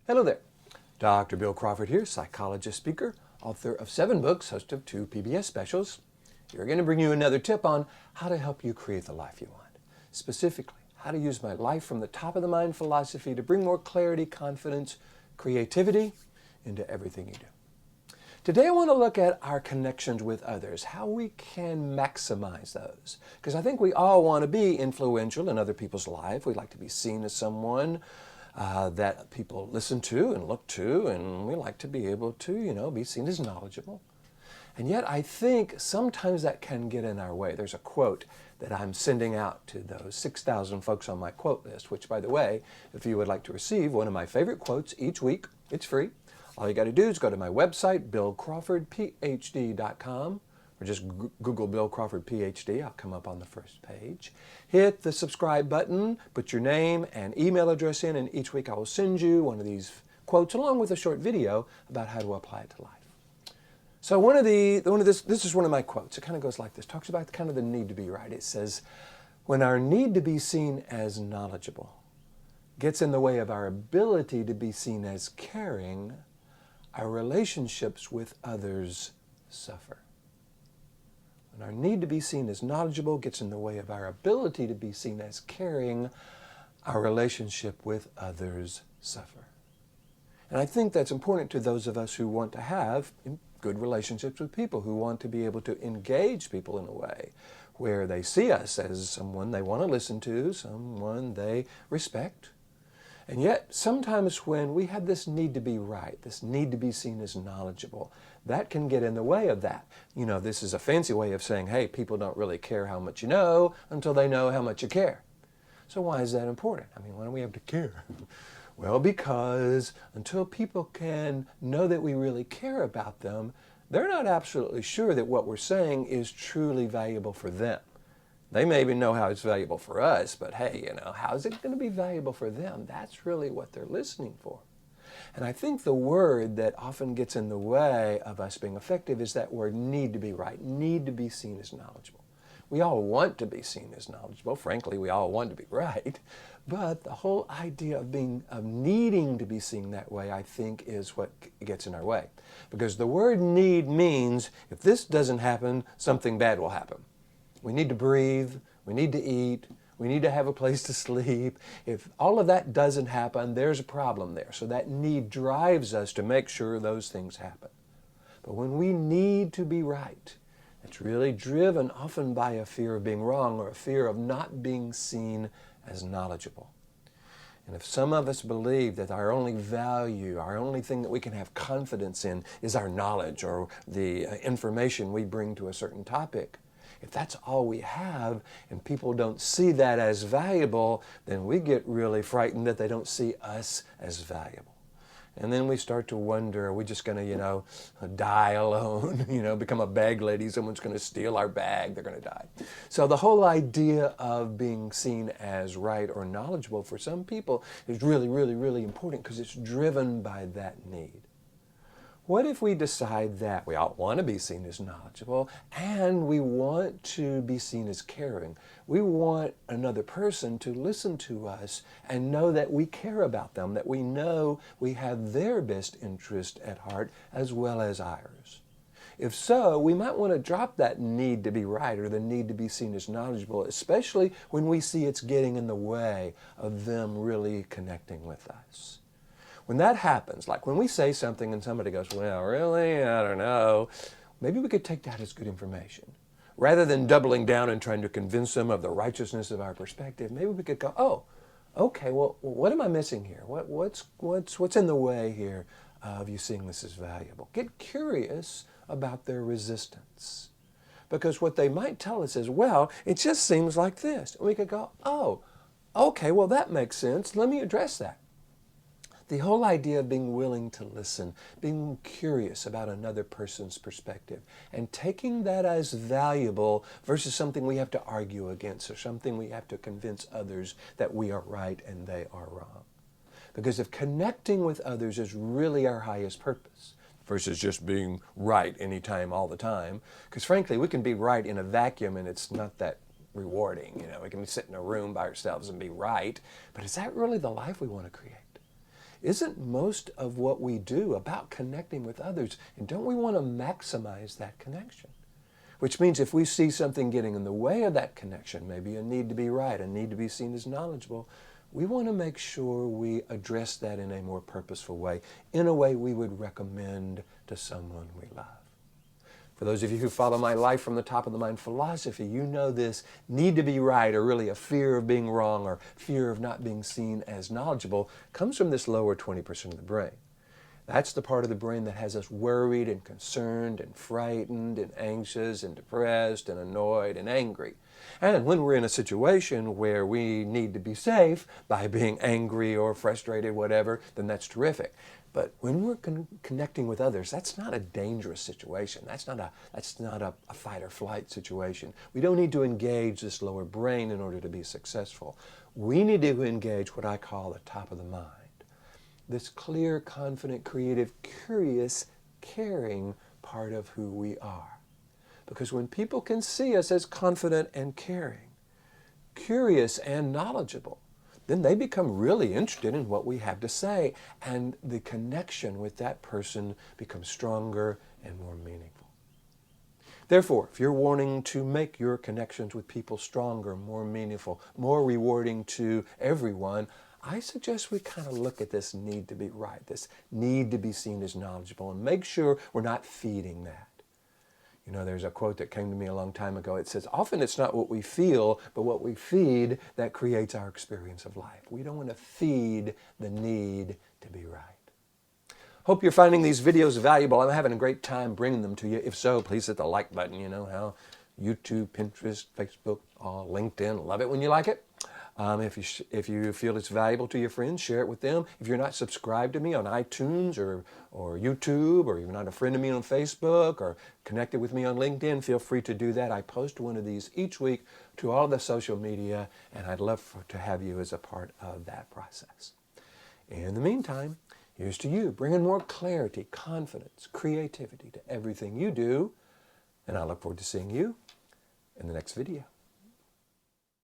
Hello there. Dr. Bill Crawford here, psychologist, speaker, author of 7 books, host of 2 PBS specials. We're going to bring you another tip on how to help you create the life you want. Specifically, how to use my life from the top of the mind philosophy to bring more clarity, confidence, creativity into everything you do. Today I want to look at our connections with others, how we can maximize those. Because I think we all want to be influential in other people's lives. We like to be seen as someone that people listen to and look to, and we like to be able to, be seen as knowledgeable. And yet I think sometimes that can get in our way. There's a quote that I'm sending out to those 6,000 folks on my quote list, which, by the way, if you would like to receive one of my favorite quotes each week, it's free. All you got to do is go to my website, billcrawfordphd.com, or just Google Bill Crawford Ph.D. I'll come up on the first page. Hit the subscribe button, put your name and email address in, and each week I will send you one of these quotes along with a short video about how to apply it to life. So this is one of my quotes. It kind of goes like this. Talks about kind of the need to be right. It says, when our need to be seen as knowledgeable gets in the way of our ability to be seen as caring, our relationships with others suffer. When our need to be seen as knowledgeable gets in the way of our ability to be seen as caring, our relationship with others suffer. And I think that's important to those of us who want to have good relationships with people, who want to be able to engage people in a way where they see us as someone they want to listen to, someone they respect. And yet, sometimes when we have this need to be right, this need to be seen as knowledgeable, that can get in the way of that. This is a fancy way of saying, hey, people don't really care how much you know until they know how much you care. So why is that important? Why don't we have to care? Well, because until people can know that we really care about them, they're not absolutely sure that what we're saying is truly valuable for them. They maybe know how it's valuable for us, but hey, how is it going to be valuable for them? That's really what they're listening for. And I think the word that often gets in the way of us being effective is that word need to be right, need to be seen as knowledgeable. We all want to be seen as knowledgeable. Frankly, we all want to be right. But the whole idea of needing to be seen that way, I think, is what gets in our way. Because the word need means if this doesn't happen, something bad will happen. We need to breathe, we need to eat, we need to have a place to sleep. If all of that doesn't happen, there's a problem there. So that need drives us to make sure those things happen. But when we need to be right, it's really driven often by a fear of being wrong or a fear of not being seen as knowledgeable. And if some of us believe that our only value, our only thing that we can have confidence in is our knowledge or the information we bring to a certain topic, if that's all we have and people don't see that as valuable, then we get really frightened that they don't see us as valuable. And then we start to wonder, are we just going to, die alone, become a bag lady, someone's going to steal our bag, they're going to die. So the whole idea of being seen as right or knowledgeable for some people is really, really, really important because it's driven by that need. What if we decide that we all want to be seen as knowledgeable and we want to be seen as caring? We want another person to listen to us and know that we care about them, that we know we have their best interest at heart as well as ours. If so, we might want to drop that need to be right or the need to be seen as knowledgeable, especially when we see it's getting in the way of them really connecting with us. When that happens, like when we say something and somebody goes, well, really? I don't know. Maybe we could take that as good information. Rather than doubling down and trying to convince them of the righteousness of our perspective, maybe we could go, oh, okay, well, what am I missing here? What's in the way here of you seeing this as valuable? Get curious about their resistance. Because what they might tell us is, well, it just seems like this. And we could go, oh, okay, well, that makes sense. Let me address that. The whole idea of being willing to listen, being curious about another person's perspective, and taking that as valuable versus something we have to argue against or something we have to convince others that we are right and they are wrong. Because if connecting with others is really our highest purpose, versus just being right anytime, all the time, because frankly, we can be right in a vacuum and it's not that rewarding. We can sit in a room by ourselves and be right, but is that really the life we want to create? Isn't most of what we do about connecting with others? And don't we want to maximize that connection? Which means if we see something getting in the way of that connection, maybe a need to be right, a need to be seen as knowledgeable, we want to make sure we address that in a more purposeful way, in a way we would recommend to someone we love. For those of you who follow my Life from the Top of the Mind philosophy, you know this need to be right, or really a fear of being wrong, or fear of not being seen as knowledgeable, comes from this lower 20% of the brain. That's the part of the brain that has us worried and concerned and frightened and anxious and depressed and annoyed and angry. And when we're in a situation where we need to be safe by being angry or frustrated, whatever, then that's terrific. But when we're connecting with others, that's not a dangerous situation. That's not a fight or flight situation. We don't need to engage this lower brain in order to be successful. We need to engage what I call the top of the mind. This clear, confident, creative, curious, caring part of who we are. Because when people can see us as confident and caring, curious and knowledgeable, then they become really interested in what we have to say, and the connection with that person becomes stronger and more meaningful. Therefore, if you're wanting to make your connections with people stronger, more meaningful, more rewarding to everyone, I suggest we kind of look at this need to be right, this need to be seen as knowledgeable, and make sure we're not feeding that. You know, there's a quote that came to me a long time ago. It says, often it's not what we feel, but what we feed that creates our experience of life. We don't want to feed the need to be right. Hope you're finding these videos valuable. I'm having a great time bringing them to you. If so, please hit the like button. You know how YouTube, Pinterest, Facebook, LinkedIn, love it when you like it. If you feel it's valuable to your friends, share it with them. If you're not subscribed to me on iTunes or YouTube, or you're not a friend of me on Facebook or connected with me on LinkedIn, feel free to do that. I post one of these each week to all the social media, and I'd love to have you as a part of that process. In the meantime, here's to you, bringing more clarity, confidence, creativity to everything you do, and I look forward to seeing you in the next video.